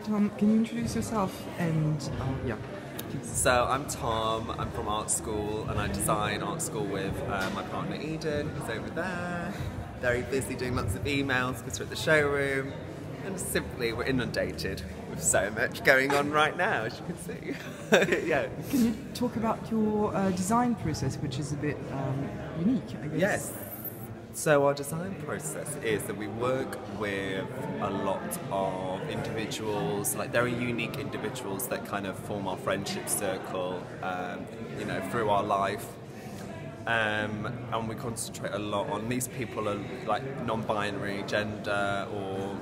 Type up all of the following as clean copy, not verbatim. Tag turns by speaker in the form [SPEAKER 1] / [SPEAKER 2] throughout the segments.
[SPEAKER 1] Tom, can you introduce yourself and yeah.
[SPEAKER 2] So I'm Tom, I'm from art school and I design art school with my partner Eden, who's over there. Very busy doing lots of emails because we're at the showroom. And simply we're inundated with so much going on right now, as you can see. Yeah.
[SPEAKER 1] Can you talk about your design process, which is a bit unique, I guess?
[SPEAKER 2] Yes. So our design process is that we work with a lot of individuals, like there are unique individuals that kind of form our friendship circle, you know, through our life. And we concentrate a lot on these people are like non-binary, gender or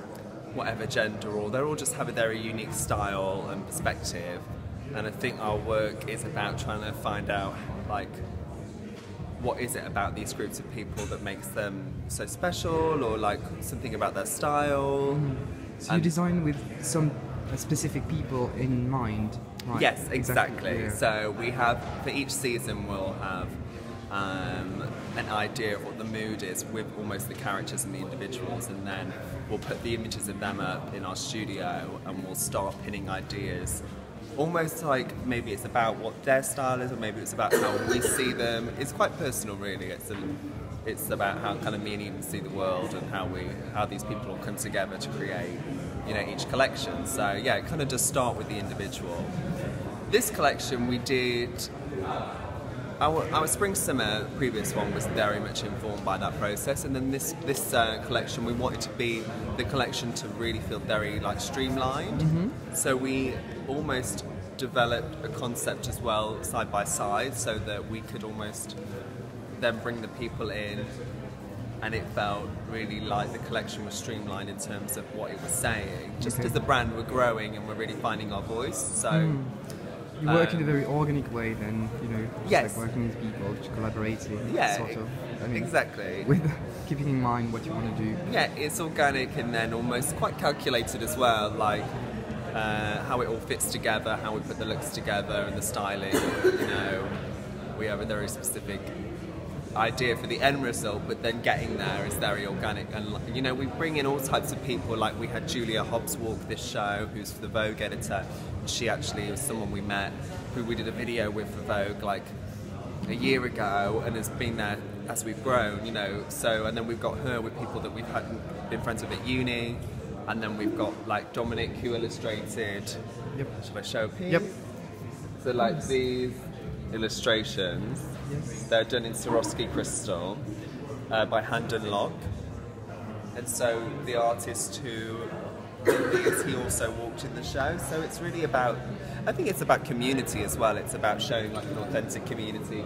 [SPEAKER 2] whatever gender, or they're all just have a very unique style and perspective. And I think our work is about trying to find out like what is it about these groups of people that makes them so special, or like something about their style.
[SPEAKER 1] So you design with some specific people in mind, right?
[SPEAKER 2] Yes, exactly.
[SPEAKER 1] Yeah.
[SPEAKER 2] So we have, for each season we'll have an idea of what the mood is with almost the characters and the individuals, and then we'll put the images of them up in our studio and we'll start pinning ideas. Almost like maybe it's about what their style is, or maybe it's about how we see them. It's quite personal, really. It's about how kind of me and Eden see the world and how these people all come together to create, you know, each collection. So yeah, it kind of does start with the individual. This collection we did. Our spring summer previous one was very much informed by that process, and then this collection we wanted to be the collection to really feel very like streamlined. So we almost developed a concept as well side by side, so that we could almost then bring the people in, and it felt really like the collection was streamlined in terms of what it was saying. Just as the brand we're growing and we're really finding our voice. So.
[SPEAKER 1] You work in a very organic way then, you know, just
[SPEAKER 2] yes.
[SPEAKER 1] like working with people, just collaborating,
[SPEAKER 2] yeah,
[SPEAKER 1] sort of. I mean,
[SPEAKER 2] exactly.
[SPEAKER 1] With keeping in mind what you want to do.
[SPEAKER 2] Yeah, it's organic and then almost quite calculated as well, like how it all fits together, how we put the looks together and the styling, you know. We have a very specific idea for the end result, but then getting there is very organic. And you know, we bring in all types of people. Like we had Julia Hobbs walk this show, who's the Vogue editor. She actually was someone we met, who we did a video with for Vogue like a year ago, and has been there as we've grown, you know. So, and then we've got her with people that we've been friends with at uni, and then we've got like Dominic, who illustrated.
[SPEAKER 1] Yep.
[SPEAKER 2] Should I show a piece?
[SPEAKER 1] Yep.
[SPEAKER 2] So like these illustrations,
[SPEAKER 1] yes.
[SPEAKER 2] They're done in Swarovski crystal by Hand and Lock, and so the artist who did these, he also walked in the show. So it's really about, I think it's about community as well. It's about showing like an authentic community.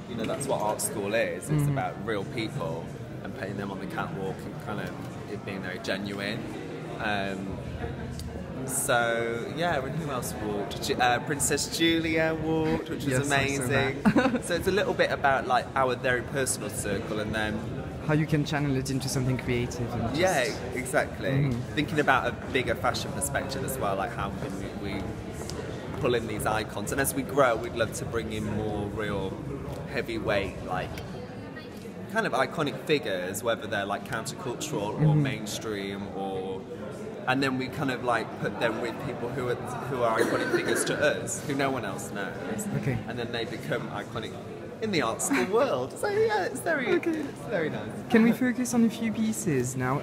[SPEAKER 2] You know, that's what art school is. It's about real people and putting them on the catwalk and kind of it being very genuine. So yeah, and who else walked? Princess Julia walked, which was amazing. So it's a little bit about like our very personal circle, and then
[SPEAKER 1] how you can channel it into something creative. And just...
[SPEAKER 2] Yeah, exactly. Thinking about a bigger fashion perspective as well, like how can we pull in these icons, and as we grow, we'd love to bring in more real heavyweight, like kind of iconic figures, whether they're like countercultural or mainstream, or. And then we kind of like put them with people who are iconic figures to us, who no one else knows.
[SPEAKER 1] Okay.
[SPEAKER 2] And then they become iconic in the art school world. So yeah, it's very nice.
[SPEAKER 1] Can we focus on a few pieces now?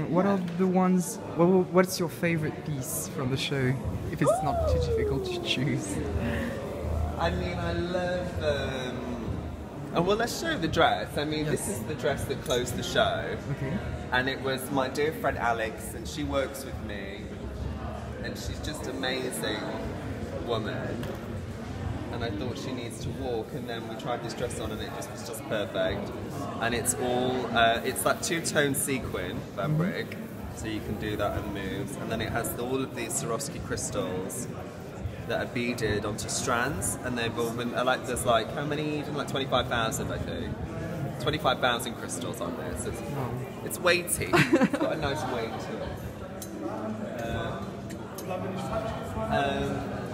[SPEAKER 1] What are the ones? What's your favorite piece from the show? If it's not too difficult to choose.
[SPEAKER 2] I mean, I love. Oh, well, let's show the dress. I mean, this is the dress that closed the show.
[SPEAKER 1] Okay.
[SPEAKER 2] And it was my dear friend Alex, and she works with me, and she's just an amazing woman. And I thought she needs to walk, and then we tried this dress on, and it just was just perfect. And it's all, it's that two-tone sequin fabric, so you can do that and moves. And then it has all of these Swarovski crystals that are beaded onto strands, and they've all been, like, there's like, how many? Like 25,000, I think. 25,000 crystals on this. It's weighty. It's got a nice weight to it.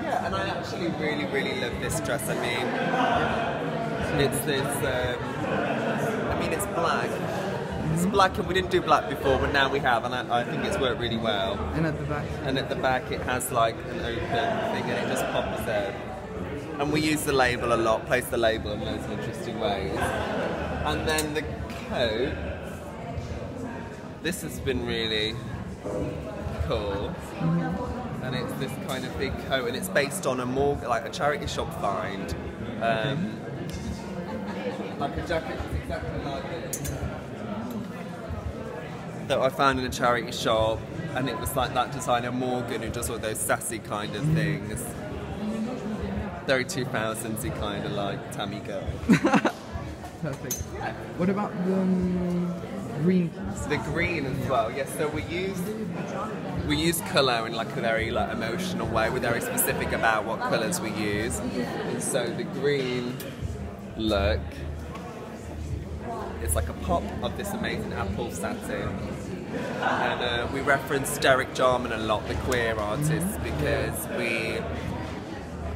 [SPEAKER 2] Yeah, and I actually really, really love this dress. I mean, it's this. I mean, it's black, It's black, and we didn't do black before, but now we have, and I think it's worked really well.
[SPEAKER 1] And at the back?
[SPEAKER 2] And at the back it has like an open thing, and it just pops out. And we use the label a lot, place the label in loads of interesting ways. And then the coat, this has been really cool. And it's this kind of big coat, and it's based on like a charity shop find. Like a jacket that's exactly like this, that I found in a charity shop, and it was like that designer Morgan who does all those sassy kind of things. Very 2000s-y kind of like Tammy girl.
[SPEAKER 1] Perfect. What about the green piece?
[SPEAKER 2] The green as well, yes. So we use colour in like a very like emotional way. We're very specific about what colours we use. And so the green look, it's like a pop of this amazing apple satin. And we reference Derek Jarman a lot, the queer artist, because we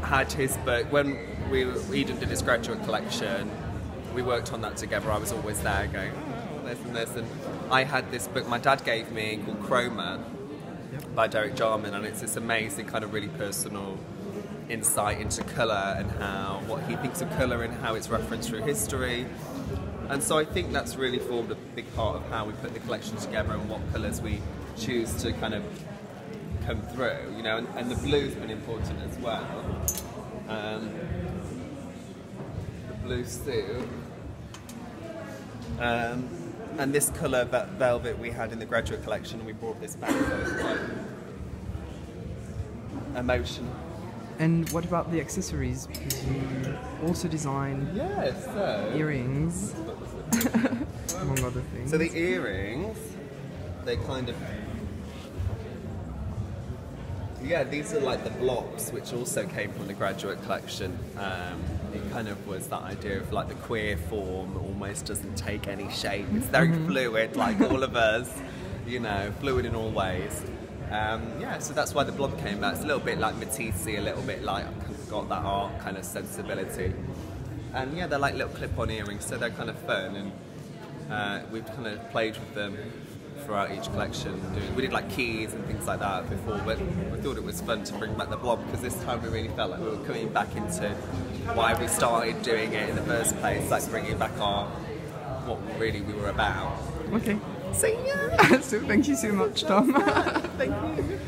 [SPEAKER 2] had his book when Eden did his graduate collection. We worked on that together. I was always there going, oh, this and this, and I had this book my dad gave me called Chroma by Derek Jarman, and it's this amazing kind of really personal insight into colour and what he thinks of colour and how it's referenced through history. And so I think that's really formed a big part of how we put the collection together and what colours we choose to kind of come through, you know, and the blue's been important as well. The blue suit. And this colour velvet we had in the graduate collection, and we brought this back, so it's like emotion.
[SPEAKER 1] And what about the accessories? Because you also design earrings, among other things.
[SPEAKER 2] So the earrings, they kind of... Yeah, these are like the blocks, which also came from the graduate collection. It kind of was that idea of like the queer form almost doesn't take any shape. It's very fluid, like all of us, you know, fluid in all ways. Yeah, so that's why the blob came out. It's a little bit like Matisse, a little bit like got that art kind of sensibility. And yeah, they're like little clip-on earrings, so they're kind of fun, and we've kind of played with them throughout each collection. We did like keys and things like that before, but we thought it was fun to bring back the blob because this time we really felt like we were coming back into why we started doing it in the first place, like bringing back what really we were about.
[SPEAKER 1] Okay.
[SPEAKER 2] So yeah.
[SPEAKER 1] So thank you so much, Tom.
[SPEAKER 2] Thank you.